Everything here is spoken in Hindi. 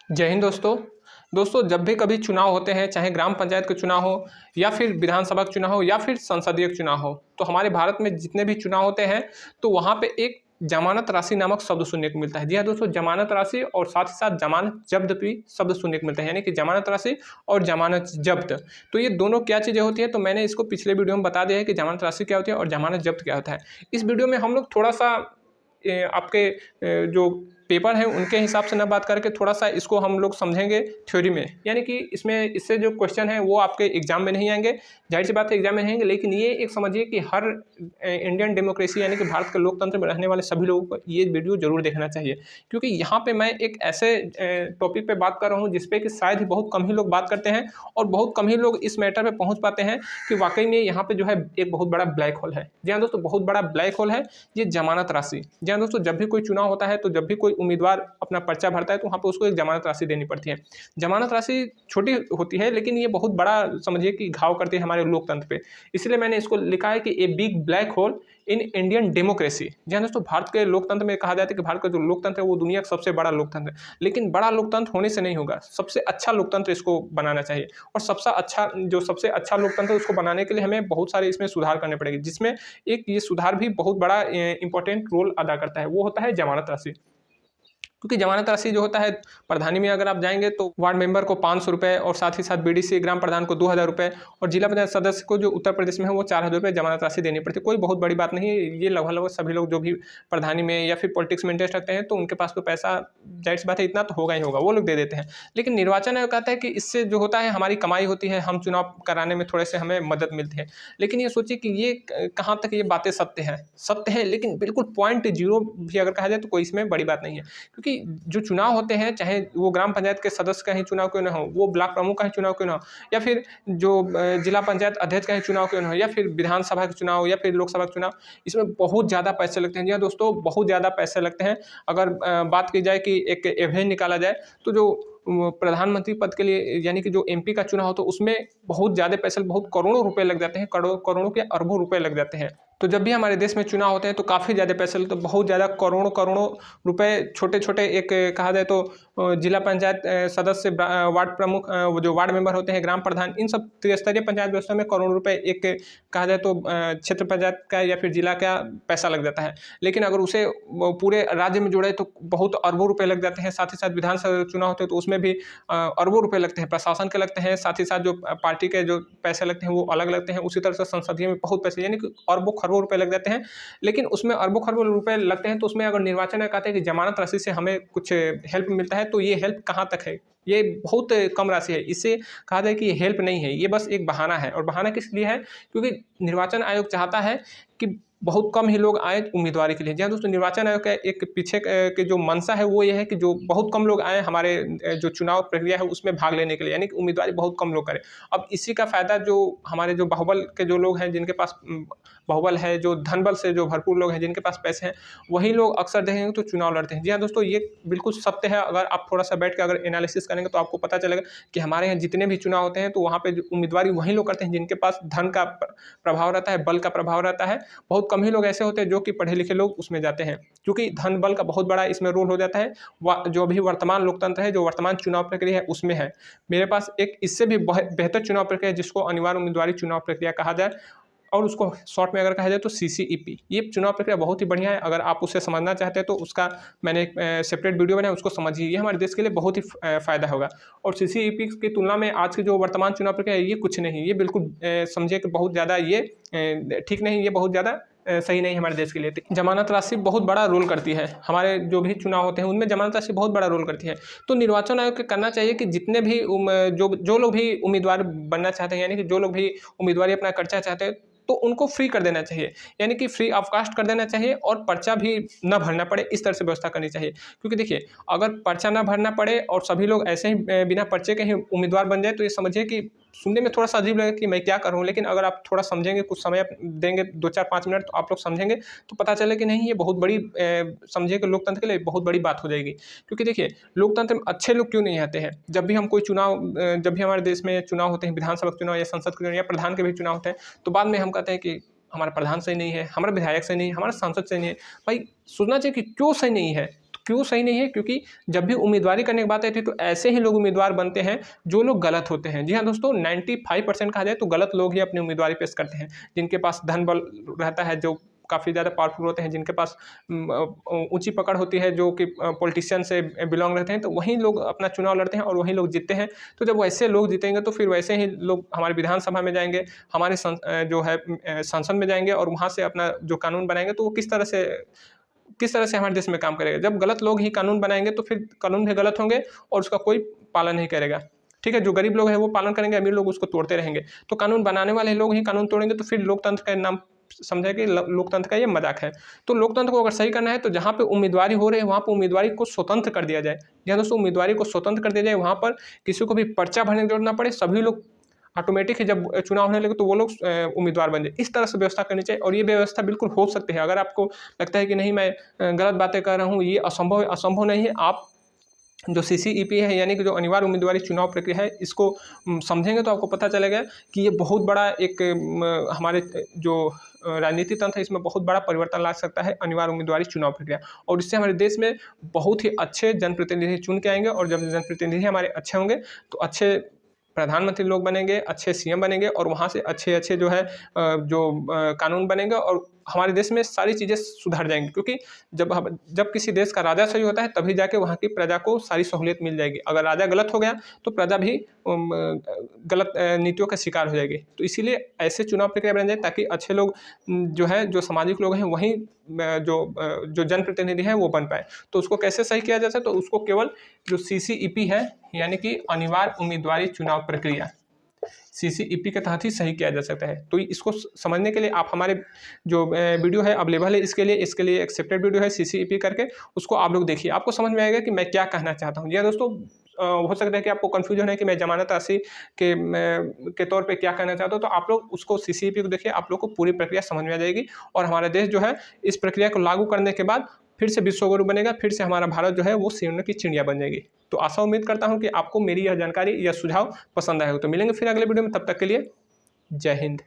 जय हिंद दोस्तों। जब भी कभी चुनाव होते हैं, चाहे ग्राम पंचायत के चुनाव हो या फिर विधानसभा के चुनाव हो या फिर संसदीय के चुनाव हो, तो हमारे भारत में जितने भी चुनाव होते हैं तो वहाँ पे एक जमानत राशि नामक शब्द सुनने को मिलता है। जी हाँ दोस्तों, जमानत राशि और साथ ही साथ जमानत जब्त भी शब्द सुनने को मिलता है, यानी कि जमानत राशि और जमानत जब्त। तो ये दोनों क्या चीज़ें होती है, तो मैंने इसको पिछले वीडियो में बता दिया है कि जमानत राशि क्या होती है और जमानत जब्त क्या होता है। इस वीडियो में हम लोग थोड़ा सा आपके जो पेपर हैं उनके हिसाब से ना बात करके थोड़ा सा इसको हम लोग समझेंगे थ्योरी में, यानी कि इसमें इससे जो क्वेश्चन है वो आपके एग्जाम में नहीं आएंगे, जाहिर सी बात है एग्जाम में नहीं आएंगे, लेकिन ये एक समझिए कि हर इंडियन डेमोक्रेसी यानी कि भारत के लोकतंत्र में रहने वाले सभी लोगों को ये वीडियो जरूर देखना चाहिए, क्योंकि यहाँ पे मैं एक ऐसे टॉपिक पे बात कर रहा हूँ जिसपे कि शायद ही बहुत कम ही लोग बात करते हैं और बहुत कम ही लोग इस मैटर पे पहुँच पाते हैं कि वाकई में यहाँ पे जो है एक बहुत बड़ा ब्लैक होल है। जी हाँ दोस्तों, बहुत बड़ा ब्लैक होल है ये जमानत राशि। जी हाँ दोस्तों, जब भी कोई चुनाव होता है तो जब भी कोई उम्मीदवार अपना पर्चा भरता है तो वहाँ पे उसको एक जमानत राशि देनी पड़ती है। जमानत राशि छोटी होती है लेकिन ये बहुत बड़ा समझिए कि घाव करती है हमारे लोकतंत्र पे। इसलिए मैंने इसको लिखा है कि a big black hole in Indian democracy. जी हाँ दोस्तों, भारत के लोकतंत्र में कहा जाता है कि भारत का जो लोकतंत्र है वो दुनिया का सबसे बड़ा लोकतंत्र है, लेकिन बड़ा लोकतंत्र होने से नहीं होगा, सबसे अच्छा लोकतंत्र इसको बनाना चाहिए। और सबसे अच्छा लोकतंत्र उसको बनाने के लिए हमें बहुत सारे इसमें सुधार करने पड़ेंगे, जिसमें एक ये सुधार भी बहुत बड़ा इंपॉर्टेंट रोल अदा करता है, वो होता है जमानत राशि। क्योंकि जमानत राशि जो होता है, प्रधानी में अगर आप जाएंगे तो वार्ड मेंबर को 500 रुपये और साथ ही साथ बीडीसी ग्राम प्रधान को 2000 रुपये और जिला पंचायत सदस्य को जो उत्तर प्रदेश में है वो 4000 रुपये जमानत राशि देनी पड़ती है। कोई बहुत बड़ी बात नहीं है, ये लगभग सभी लोग जो भी प्रधानी में या फिर पॉलिटिक्स में इंटरेस्ट रखते हैं तो उनके पास तो पैसा जाहिर सी बात है इतना तो होगा ही होगा, वो लोग दे देते हैं। लेकिन निर्वाचन आयोग कहता है कि इससे जो होता है हमारी कमाई होती है, हम चुनाव कराने में थोड़े से हमें मदद मिलती है। लेकिन ये सोचिए कि ये कहाँ तक ये बातें सत्य है, लेकिन बिल्कुल .0 भी अगर कहा जाए तो कोई इसमें बड़ी बात नहीं है। क्योंकि जो चुनाव होते हैं, चाहे वो ग्राम पंचायत के सदस्य का ही चुनाव क्यों ना हो, वो ब्लॉक प्रमुख का ही चुनाव क्यों ना हो, या फिर जो जिला पंचायत अध्यक्ष का ही चुनाव क्यों ना हो, या फिर विधानसभा का चुनाव या फिर लोकसभा का चुनाव, इसमें बहुत ज़्यादा पैसे लगते हैं। जी हाँ दोस्तों, बहुत ज़्यादा पैसे लगते हैं। अगर बात की जाए कि एक एवरेज निकाला जाए तो जो प्रधानमंत्री पद के लिए यानी कि जो एमपी का चुनाव हो तो उसमें बहुत ज़्यादा पैसे, बहुत करोड़ों रुपए लग जाते हैं, करोड़ों के अरबों रुपए लग जाते हैं। तो जब भी हमारे देश में चुनाव होते हैं तो काफ़ी ज़्यादा पैसे लगते हैं, बहुत ज़्यादा करोड़ों करोड़ों रुपए। छोटे छोटे एक कहा जाए तो जिला पंचायत सदस्य, वार्ड प्रमुख, वो जो वार्ड मेंबर होते हैं, ग्राम प्रधान, इन सब त्रिस्तरीय पंचायत व्यवस्था में करोड़ों रुपए एक कहा जाए तो क्षेत्र पंचायत का या फिर जिला का पैसा लग जाता है। लेकिन अगर उसे पूरे राज्य में जोड़े तो बहुत अरबों रुपए लग जाते हैं। साथ ही साथ विधानसभा चुनाव होते हैं तो उसमें भी अरबों रुपए लगते हैं, प्रशासन के लगते हैं, साथ ही साथ जो पार्टी के जो पैसे लगते हैं वो अलग लगते हैं। उसी तरह से संसदीय में बहुत पैसे यानी कि अरबों खरबों रुपए लग जाते हैं। लेकिन उसमें अरबों खरबों रुपए लगते हैं तो उसमें अगर निर्वाचन आयोग कहते हैं कि जमानत राशि से हमें कुछ हेल्प मिलता है, तो ये हेल्प कहाँ तक है? ये बहुत कम राशि है। इससे कहा जाए कि ये हेल्प नहीं है, ये बस एक बहाना है। और बहाना किस लिए है? क्योंकि निर्वाचन आयोग चाहता है कि बहुत कम ही लोग आए उम्मीदवारी के लिए। जी हाँ दोस्तों, निर्वाचन आयोग का एक पीछे के जो मंशा है वो ये है कि जो बहुत कम लोग आए हमारे जो चुनाव प्रक्रिया है उसमें भाग लेने के लिए, यानी कि उम्मीदवारी बहुत कम लोग करें। अब इसी का फायदा जो हमारे जो बाहुबल के जो लोग हैं, जिनके पास बाहुबल है, जो धनबल से जो भरपूर लोग हैं, जिनके पास पैसे हैं, वही लोग अक्सर देखेंगे तो चुनाव लड़ते हैं। जी हाँ दोस्तों, ये बिल्कुल सत्य है। अगर आप थोड़ा सा बैठ के अगर एनालिसिस करेंगे तो आपको पता चलेगा कि हमारे यहाँ जितने भी चुनाव होते हैं तो वहाँ पे उम्मीदवारी वही लोग करते हैं जिनके पास धन का प्रभाव रहता है, बल का प्रभाव रहता है। बहुत कम ही लोग ऐसे होते हैं जो कि पढ़े लिखे लोग उसमें जाते हैं, क्योंकि धन बल का बहुत बड़ा इसमें रोल हो जाता है। जो भी वर्तमान लोकतंत्र है, जो वर्तमान चुनाव प्रक्रिया है उसमें है। मेरे पास एक इससे भी बेहतर चुनाव प्रक्रिया है जिसको अनिवार्य उम्मीदवारी चुनाव प्रक्रिया कहा जाए, और उसको शॉर्ट में अगर कहा जाए तो सीसीईपी। ये चुनाव प्रक्रिया बहुत ही बढ़िया है। अगर आप उसे समझना चाहते हैं तो उसका मैंने एक सेपरेट वीडियो बनाया, उसको समझिए, ये हमारे देश के लिए बहुत ही फ़ायदा होगा। और सीसीईपी की तुलना में आज की जो वर्तमान चुनाव प्रक्रिया है ये कुछ नहीं, ये बिल्कुल समझिए कि बहुत ज़्यादा ये ठीक नहीं, ये बहुत ज़्यादा सही नहीं हमारे देश के लिए। जमानत राशि बहुत बड़ा रोल करती है, हमारे जो भी चुनाव होते हैं उनमें जमानत राशि बहुत बड़ा रोल करती है। तो निर्वाचन आयोग को करना चाहिए कि जितने भी जो लोग भी उम्मीदवार बनना चाहते हैं, यानी कि जो लोग भी उम्मीदवारी अपना करना चाहते हैं, तो उनको फ्री कर देना चाहिए, यानी कि फ्री ऑफ कास्ट कर देना चाहिए और पर्चा भी न भरना पड़े, इस तरह से व्यवस्था करनी चाहिए। क्योंकि देखिए, अगर पर्चा ना भरना पड़े और सभी लोग ऐसे ही बिना पर्चे के ही उम्मीदवार बन जाए तो ये समझिए कि सुनने में थोड़ा सा अजीब लगेगा कि मैं क्या करूं। लेकिन अगर आप थोड़ा समझेंगे, कुछ समय देंगे, 2-4-5 मिनट, तो आप लोग समझेंगे तो पता चले कि नहीं, ये बहुत बड़ी समझिए कि लोकतंत्र के लिए बहुत बड़ी बात हो जाएगी। क्योंकि देखिए, लोकतंत्र में अच्छे लोग क्यों नहीं आते हैं? जब भी हम कोई चुनाव जब भी हमारे देश में चुनाव होते हैं, विधानसभा के चुनाव या संसद के चुनाव या प्रधान के भी चुनाव होते हैं, तो बाद में हम कहते हैं कि हमारा प्रधान सही नहीं है, हमारा विधायक सही नहीं है, हमारा सांसद सही नहीं है। भाई सोचना चाहिए कि क्यों सही नहीं है, क्यों सही नहीं है? क्योंकि जब भी उम्मीदवारी करने की बात आती है तो ऐसे ही लोग उम्मीदवार बनते हैं जो लोग गलत होते हैं। जी हाँ दोस्तों, 95% कहा जाए तो गलत लोग ही अपनी उम्मीदवारी पेश करते हैं। जिनके पास धन बल रहता है, जो काफ़ी ज़्यादा पावरफुल होते हैं, जिनके पास ऊँची पकड़ होती है, जो कि पॉलिटिशियन से बिलॉन्ग रहते हैं, तो वही लोग अपना चुनाव लड़ते हैं और वही लोग जीतते हैं। तो जब वैसे लोग जीतेंगे तो फिर वैसे ही लोग हमारे विधानसभा में जाएँगे, हमारे जो है संसद में जाएँगे और वहाँ से अपना जो कानून बनाएँगे, तो वो किस तरह से हमारे देश में काम करेगा। जब गलत लोग ही कानून बनाएँगे तो फिर कानून भी गलत होंगे और उसका कोई पालन नहीं करेगा। ठीक है, जो गरीब लोग हैं वो पालन करेंगे, अमीर लोग उसको तोड़ते रहेंगे। तो कानून बनाने वाले लोग ही कानून तोड़ेंगे तो फिर लोकतंत्र का नाम समझे कि लोकतंत्र का ये मजाक है। तो लोकतंत्र को अगर सही करना है तो जहाँ पे उम्मीदवारी हो रही है वहाँ पे उम्मीदवारी को स्वतंत्र कर दिया जाए। जहाँ दोस्तों उम्मीदवारी को स्वतंत्र कर दिया जाए, वहाँ पर किसी को भी पर्चा भरने की जरूरत ना पड़े, सभी लोग ऑटोमेटिक ही जब चुनाव होने लगे तो वो लोग उम्मीदवार बन जाए। इस तरह से व्यवस्था करनी चाहिए और ये व्यवस्था बिल्कुल हो सकती है। अगर आपको लगता है कि नहीं मैं गलत बातें कर रहा हूँ, ये असंभव है, असंभव नहीं है। आप जो सीसीईपी है यानी कि जो अनिवार्य उम्मीदवारी चुनाव प्रक्रिया है, इसको समझेंगे तो आपको पता चलेगा कि ये बहुत बड़ा एक हमारे जो राजनीति तंत्र है इसमें बहुत बड़ा परिवर्तन ला सकता है अनिवार्य उम्मीदवारी चुनाव प्रक्रिया। और इससे हमारे देश में बहुत ही अच्छे जनप्रतिनिधि चुन के आएंगे और जब जनप्रतिनिधि हमारे अच्छे होंगे तो अच्छे प्रधानमंत्री लोग बनेंगे, अच्छे सीएम बनेंगे और वहाँ से अच्छे-अच्छे जो है कानून बनेंगे और हमारे देश में सारी चीज़ें सुधर जाएँगी। क्योंकि जब किसी देश का राजा सही होता है तभी जाके वहाँ की प्रजा को सारी सहूलियत मिल जाएगी। अगर राजा गलत हो गया तो प्रजा भी गलत नीतियों का शिकार हो जाएगी। तो इसीलिए ऐसे चुनाव प्रक्रिया बनाई जाए ताकि अच्छे लोग जो है, जो सामाजिक लोग हैं वहीं जो जनप्रतिनिधि हैं वो बन पाएँ। तो उसको कैसे सही किया जा सकता है? तो उसको केवल जो सीसीईपी है यानी कि अनिवार्य उम्मीदवारी चुनाव प्रक्रिया, सीसीईपी के तहत ही सही किया जा सकता है। तो इसको समझने के लिए आप हमारे जो वीडियो है अवेलेबल है इसके लिए एक्सेप्टेड वीडियो है सीसीईपी करके, उसको आप लोग देखिए, आपको समझ में आएगा कि मैं क्या कहना चाहता हूँ। जी हाँ दोस्तों, हो सकता है कि आपको कन्फ्यूजन है कि मैं जमानत राशि के तौर पे क्या कहना चाहता हूँ, तो आप लोग उसको सीसीईपी को देखिए, आप लोग को पूरी प्रक्रिया समझ में आ जाएगी और हमारा देश जो है इस प्रक्रिया को लागू करने के बाद फिर से विश्वगुरु बनेगा, फिर से हमारा भारत जो है वो सोने की चिड़िया बन जाएगी। तो आशा उम्मीद करता हूँ कि आपको मेरी यह जानकारी या सुझाव पसंद आए हो। तो मिलेंगे फिर अगले वीडियो में, तब तक के लिए जय हिंद।